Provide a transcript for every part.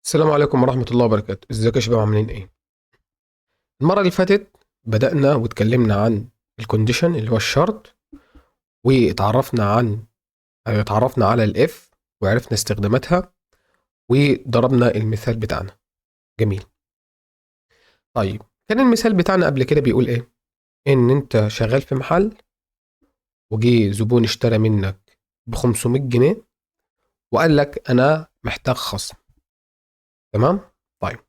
السلام عليكم ورحمة الله وبركاته. ازيكم يا شباب، عاملين ايه؟ المرة اللي فاتت بدأنا واتكلمنا عن الكونديشن اللي هو الشرط، اتعرفنا على الاف وعرفنا استخداماتها وضربنا المثال بتاعنا. جميل. طيب، كان المثال بتاعنا قبل كده بيقول ايه؟ ان انت شغال في محل وجي زبون اشترى منك ب 500 جنيه وقال لك انا محتاج خصم. تمام؟ طيب،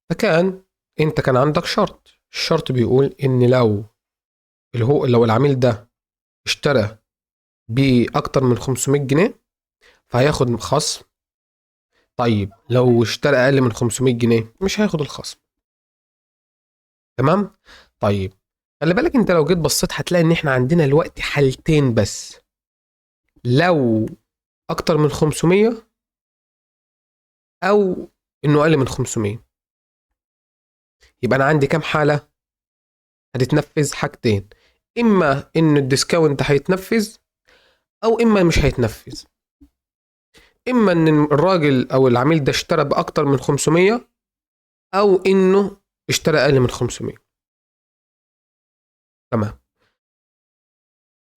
فكان انت كان عندك شرط. الشرط بيقول ان لو العميل ده اشترى بأكتر من 500 جنيه فهياخد خصم. طيب لو اشترى أقل من 500 جنيه مش هياخد الخصم. تمام. طيب، خلي بالك انت لو جيت بصيت هتلاقي ان احنا عندنا الوقت حالتين بس. لو أكتر من 500 أو إنه أقل من 500. يبقى أنا عندي كام حالة هتتنفذ؟ حاجتين: إما إن الديسكاونت هيتنفذ أو إما مش هيتنفذ. إما إن الراجل أو العميل ده اشترى بأكتر من 500 او انه اشترى اقل من 500. تمام.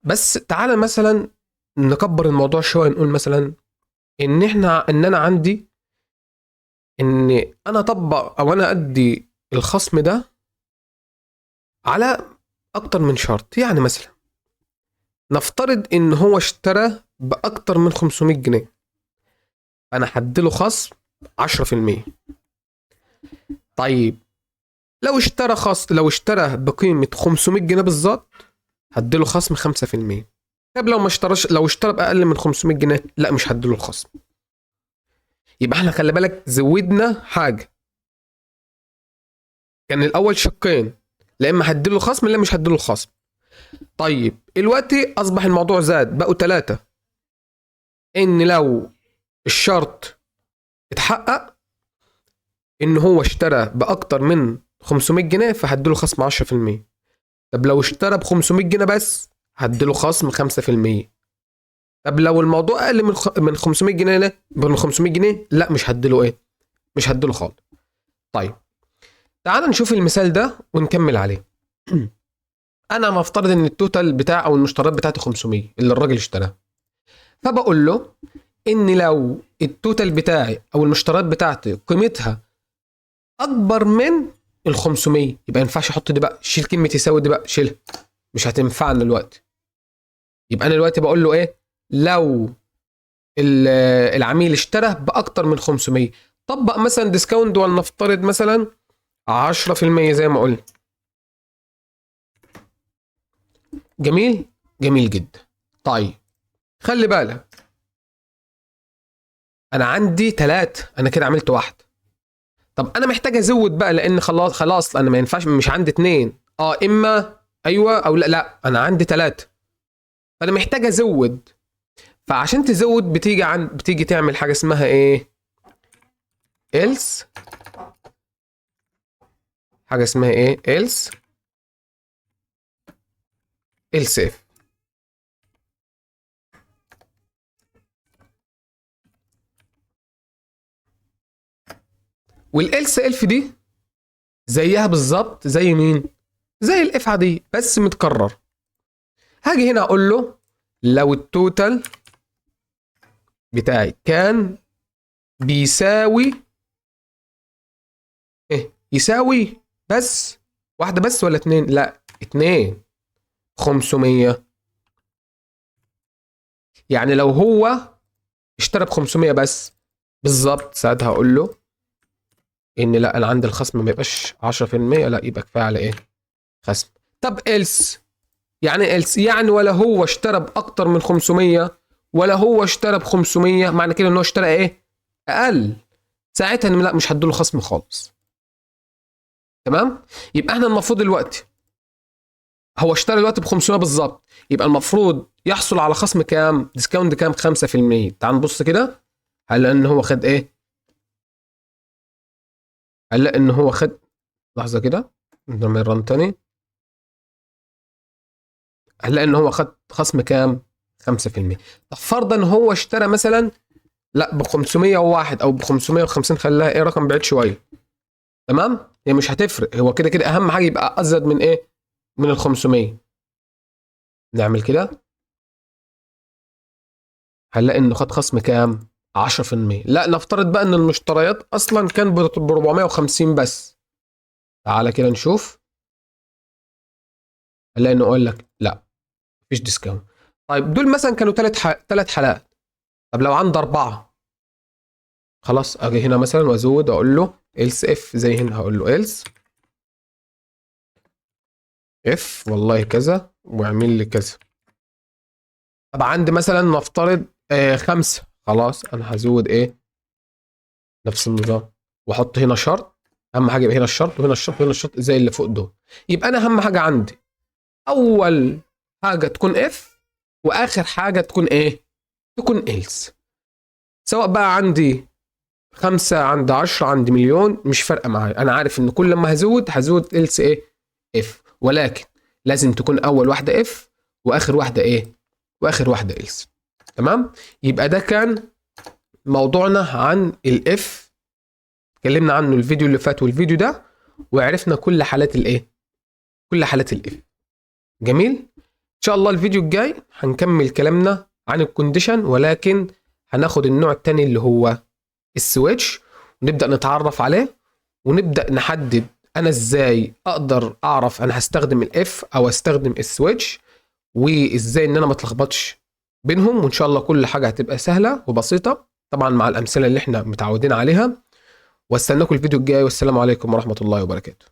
بس تعالى مثلا نكبر الموضوع شويه، نقول مثلا ان انا عندي ان انا اطبق او انا ادي الخصم ده على اكتر من شرط. يعني مثلا نفترض ان هو اشترى باكتر من 500 جنيه، انا هديله خصم 10%. طيب لو اشترى بقيمه 500 جنيه بالظبط هديله خصم 5%. طب لو ما اشتراش، لو اشترى باقل من 500 جنيه لا مش هديله الخصم. يبقى احنا خلي بالك زودنا حاجه. كان الاول شقين: لا اما هديله الخصم لا مش هديله الخصم. طيب دلوقتي اصبح الموضوع زاد، بقوا ثلاثه. ان لو الشرط اتحقق ان هو اشترى باكتر من 500 جنيه فهديله خصم 10%. طب لو اشترى ب 500 جنيه بس هديله خصم 5%. طب لو الموضوع اقل من 500 جنيه، لا من 500 جنيه لا مش هديله ايه، مش هديله خالص. طيب تعال نشوف المثال ده ونكمل عليه. انا مفترض ان التوتال بتاع او المشتريات بتاعتي 500 اللي الراجل اشتراها. فبقول له ان لو التوتال بتاعي او المشتريات بتاعتي قيمتها اكبر من ال 500، يبقى ما ينفعش احط دي بقى، شيل كلمه يساوي دي بقى، شيلها، مش هتنفعنا دلوقتي. يبقى انا دلوقتي بقول له ايه؟ لو العميل اشترى باكتر من 500 طبق مثلا ديسكاونت، ولنفترض مثلا 10% زي ما قلنا. جميل، جميل جدا. طيب خلي بالك، انا عندي ثلاثة، انا كده عملت واحد. طب انا محتاج ازود بقى، لان خلاص انا ما ينفعش، مش عندي اتنين. اما ايوه او لا، لا انا عندي ثلاثة، فانا محتاج ازود. فعشان تزود بتيجي تعمل حاجة اسمها ايه؟ else. حاجة اسمها ايه؟ else if. والelse if دي زيها بالظبط زي مين؟ زي الاف عادية بس متكرر. هاجي هنا اقول له لو التوتال بتاعي كان بيساوي ايه؟ يساوي بس واحدة بس ولا اتنين؟ لا اتنين. 500. يعني لو هو اشترى ب 500 بس بالظبط ساعتها هقول له ان لا، انا عندي الخصم ما يبقاش 10%، لا يبقى كفايه على ايه؟ خصم. طب إلس يعني إلس يعني ولا هو اشترى باكتر من 500 ولا هو اشترى ب 500، معنى كده ان هو اشترى ايه؟ اقل. ساعتها لا مش هديله خصم خالص. تمام. يبقى احنا المفروض دلوقتي هو اشترى دلوقتي ب 500 بالظبط، يبقى المفروض يحصل على خصم كام؟ ديسكاونت كام؟ 5%. تعال نبص كده، هل ان هو خد ايه؟ هل ان هو خد، لحظه كده لما يرن تاني، هل ان هو خد خصم كام؟ 5%. طب فرضا هو اشترى مثلا لا ب 501 او ب 550، خليها ايه رقم بعيد شويه. تمام، هي مش هتفرق، هو كده كده اهم حاجه يبقى ازيد من ايه، من ال 500. نعمل كده، هنلاقي انه خد خصم كام؟ 10%. لا نفترض بقى ان المشتريات اصلا كان ب 450 بس. تعالى كده نشوف، هنلاقي انه اقول لك لا مفيش ديسكاونت. طيب دول مثلا كانوا ثلاث حالات. طب لو عندي اربعه، خلاص اجي هنا مثلا وازود اقول له else if، زي هنا هقول له else if والله كذا واعمل لي كذا. طب عندي مثلا نفترض 5، خلاص انا هزود ايه، نفس النظام، واحط هنا شرط. اهم حاجه يبقى هنا الشرط وهنا الشرط وهنا الشرط زي اللي فوق دول. يبقى انا اهم حاجه عندي اول حاجه تكون اف، واخر حاجه تكون ايه، تكون else. سواء بقى عندي 5 عندي 10 عندي مليون مش فارقه معايا، انا عارف ان كل ما هزود else ايه، اف، ولكن لازم تكون اول واحده اف واخر واحده ايه، واخر واحده else. تمام، يبقى ده كان موضوعنا عن الاف، اتكلمنا عنه الفيديو اللي فات والفيديو ده، وعرفنا كل حالات الايه، كل حالات الاف. جميل، ان شاء الله الفيديو الجاي هنكمل كلامنا عن الكونديشن، ولكن هناخد النوع الثاني اللي هو السويتش، ونبدا نتعرف عليه، ونبدا نحدد انا ازاي اقدر اعرف انا هستخدم الاف او استخدم السويتش، وازاي ان انا ما اتلخبطش بينهم. وان شاء الله كل حاجه هتبقى سهله وبسيطه طبعا مع الامثله اللي احنا متعودين عليها. واستناكم الفيديو الجاي، والسلام عليكم ورحمه الله وبركاته.